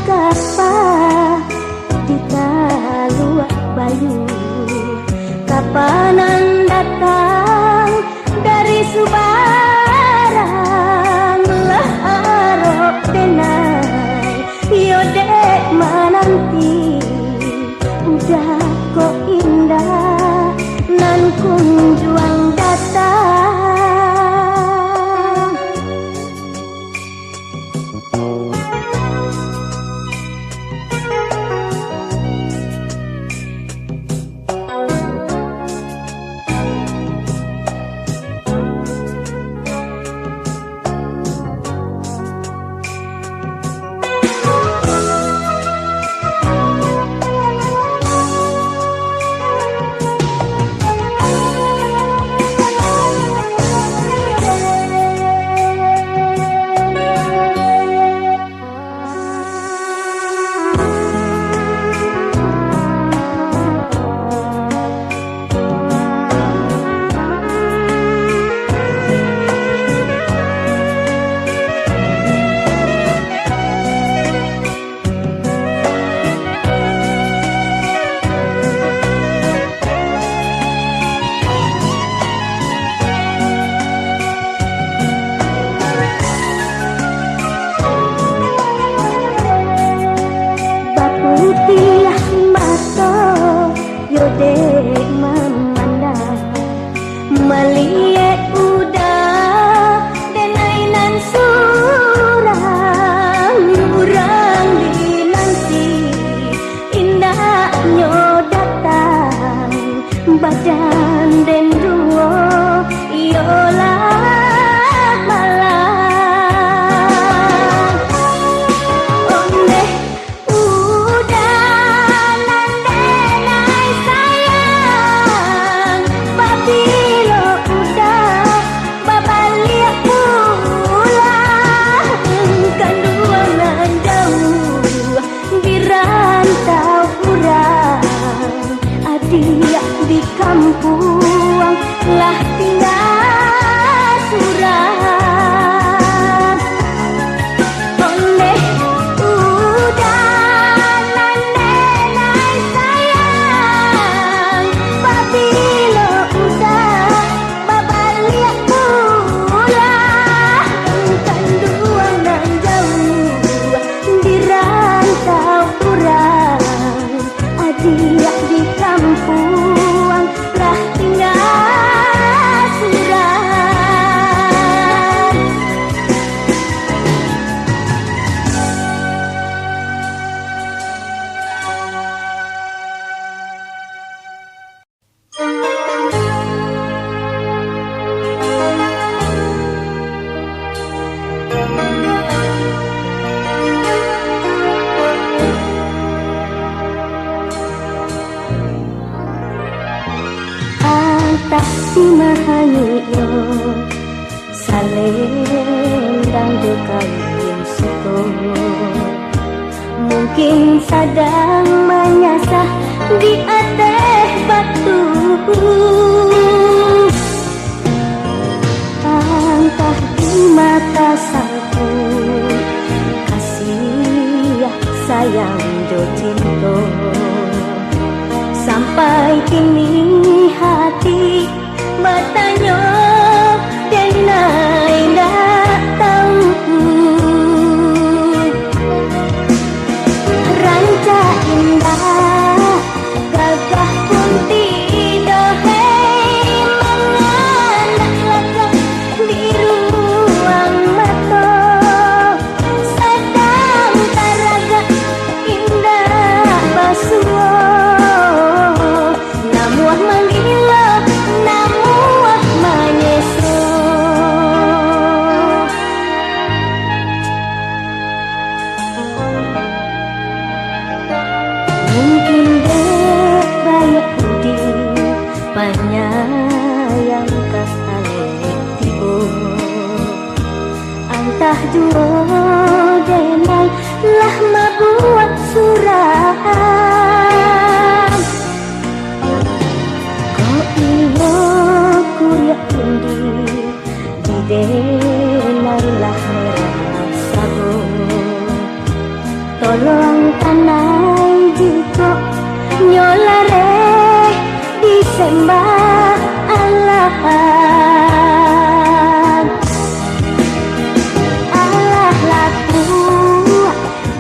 kapa di Talua Bayu. Kapanan datang dari Subarang lah arok denai yodek menanti udah kok indah nan kunjuang datang. Melihat udah denainan surang urang di nanti indahnya datang badan den duo iolah malang ondeh udah nan denai sayang babi di kampung lah tinggal surang oleh udah nan denai sayang babilo udah babaliak pulang kan dua nan jauh di rantau urang adiak di kampung lah tinggal surang. Tak simahanyo salendang dekayun suko mungkin sedang menyasar di atas batu entah di mata sangku kasih sayang jo cinta sampai kini hati bertanya denai tak tahu ranca indah gagah pun tidak menganak lagak di ruang mata sedang taraga indah basuh namuah manggila namuah manyeso mungkin dek banyak budi penyayang kastalek tibo antah duo denai lah mabuat surah kok iyo kuliah tinggi di denai lah merah sabu bolong tanai jiko nyolare disembah Allah. Allah laku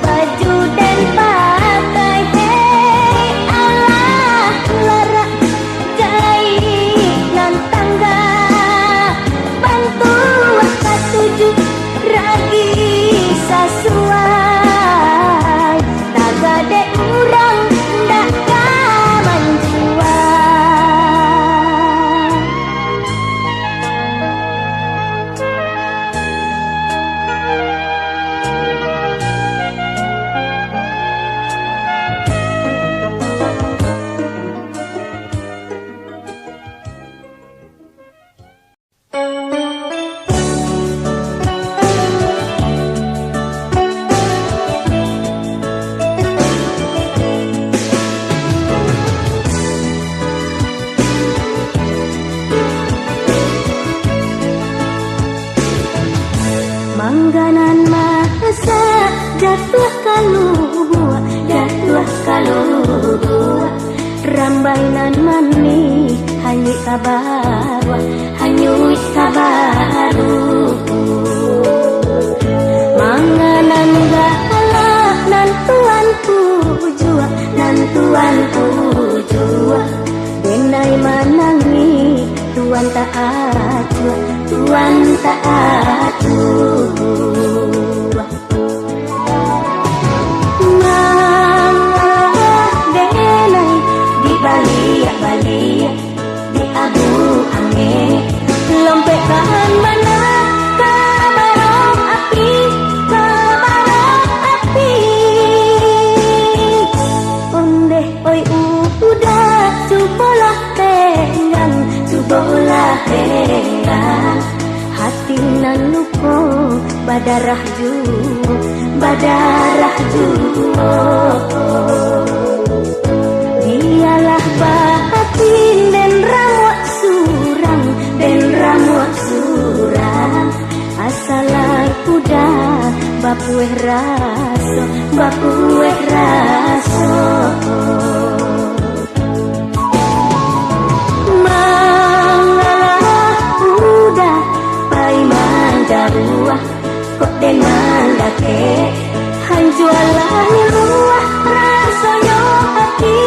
baju dan pakai, hei Allah lara jahit nan tangga bantu katuju ragi sasuai tagade urang ndak kaman jua. Mangganan masa jatuh kalau rambainan mani hanyi kabar hanyui kabaru manganan galah nan tuanku jua denai manangi tuan tak atu Balik di abu angin lompetan mana kabarong api ondeh oi udah cubolah tenggang hati nan lupo badarah juo dialah batin dan ramuak surang asalai udah bapueh raso mangalah udah pai mandaruah kok den mandake hanjualah ruah rasanya hati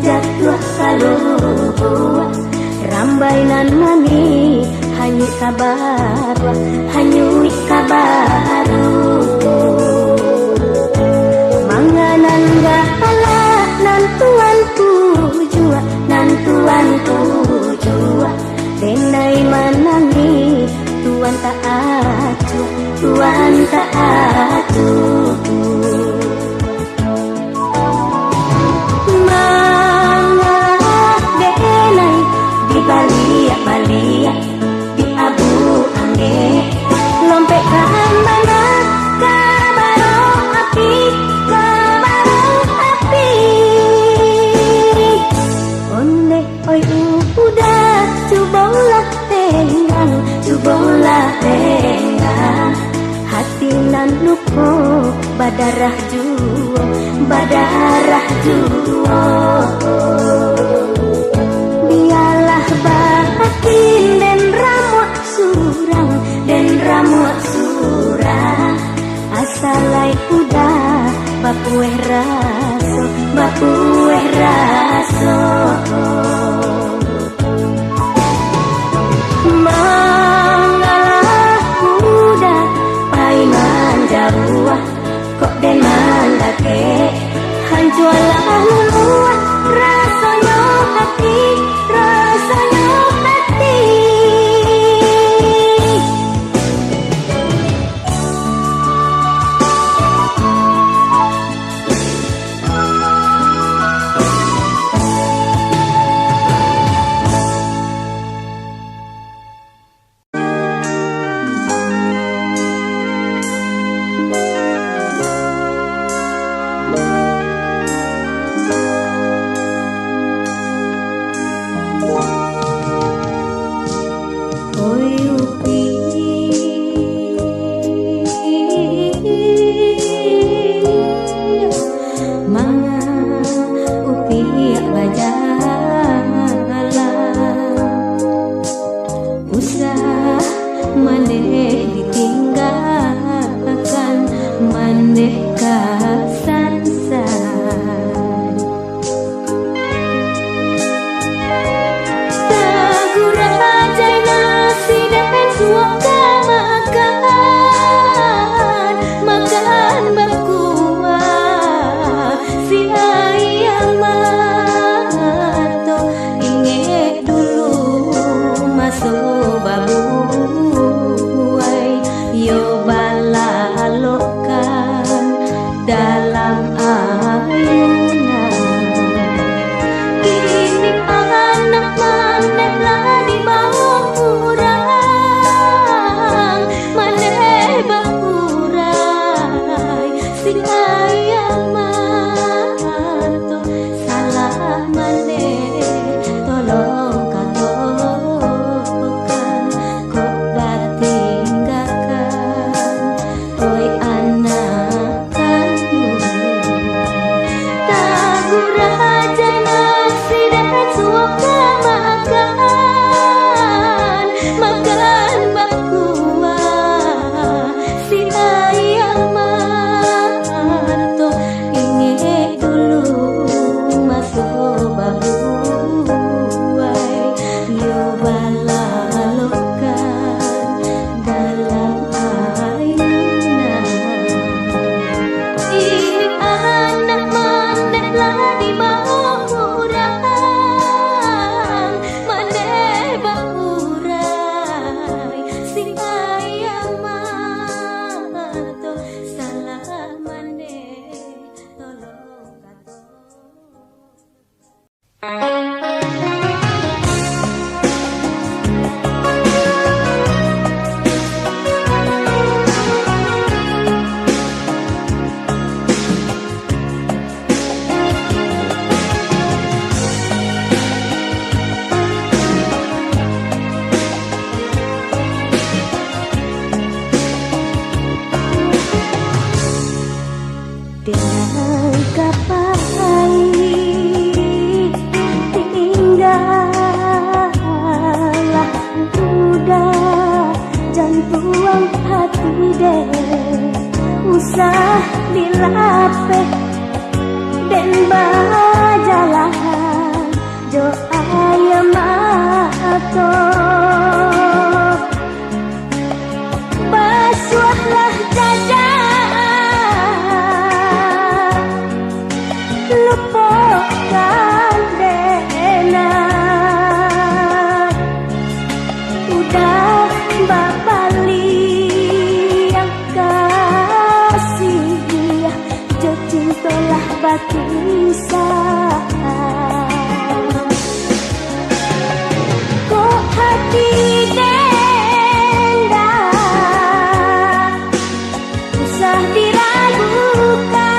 jatuh kalau buah rambainan mani hanyut kabaru manganan galah nan tuanku jua denai manangi tuan tak atu Balik di abu angin lompetan mana kabarong api ondeh oi udah cubolah tenggang hati nan lupo badarah juo bialah batin dan ramuak surang asalai udah bapueh raso mangalah udah pai mandaruah kok den jualah luluah rasanya hati, rasanya hati. Oi upi manga upi bajalan usah maneh ditinggalkan maneh kasansan suaka makan berkuah si ayam mato inge dulu masuk babuai yo balalokan dalam ayunan ini anak maneh lah di bawah sing ayam mato salah maneh tolong katokan kok datinggakan oi anak kanu tagura aja nasi dan suaka makan bakuah si ayam dengan kapai tinggallah muda jantung hati deh usah dilapeh dan bajalah doa yang mato basuhlah dada lupakan denang udah babali yang kasih jo cintalah bakisah kok hati denda usah diragukan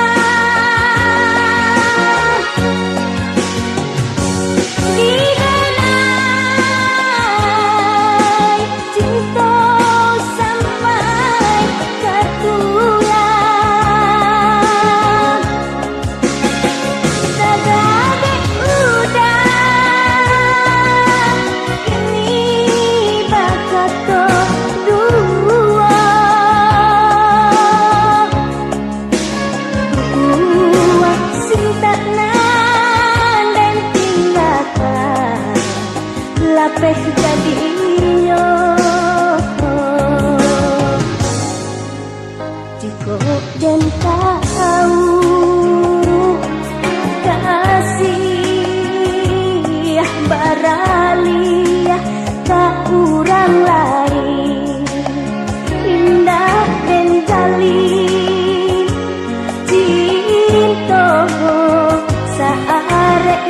daga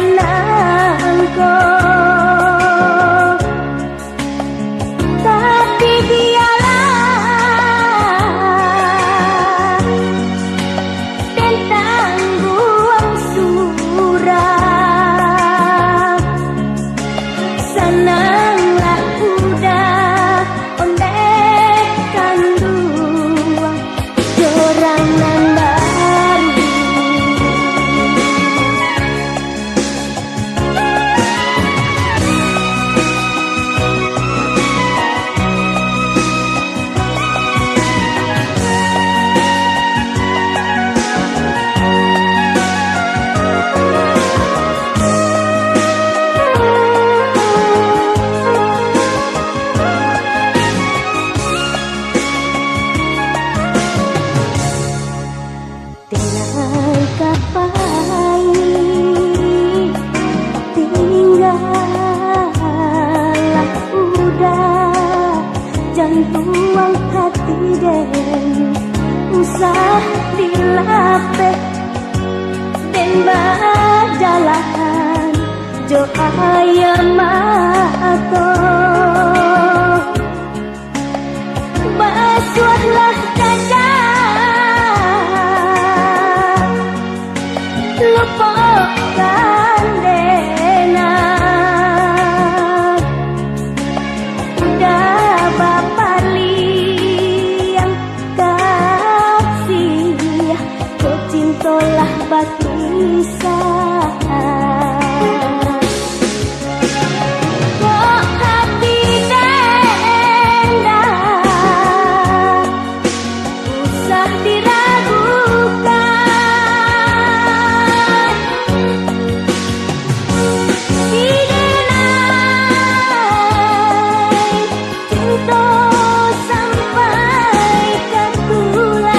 senangku, tapi dialah tentang buang surat. Senanglah udah ondekkan dua orang nan baru. Tenang kapai tinggallah udah jantung hati den usah dilapeh den badalan jo ayam atau basuhlah dada, lupakan dena udah bapak liang kasih kau cintolah bakisah. Kok hati denda usah diragukan, didenai cinta sampai ke tulang.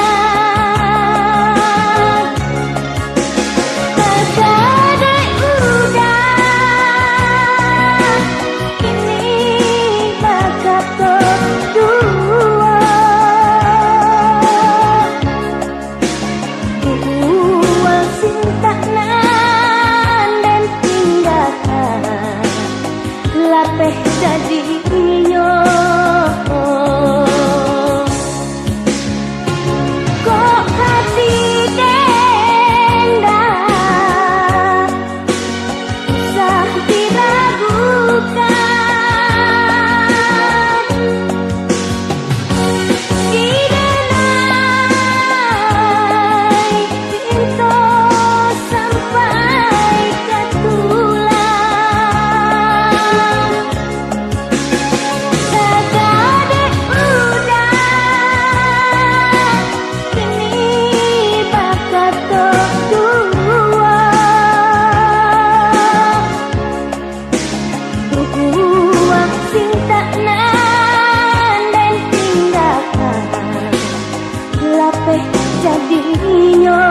Terkadang udah kini bakat berdua, buang cinta nan dan tinggalkan lapeh jadinya. Kok hati denda usah diragukan, didenai cinta sampai ke tulang. Terkadang udah kini bakat berdua, buang cinta nan dan tinggalkan lapeh jadinya.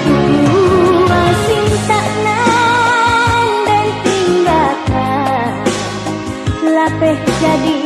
Buang cinta nan dan tinggalkan lapeh jadi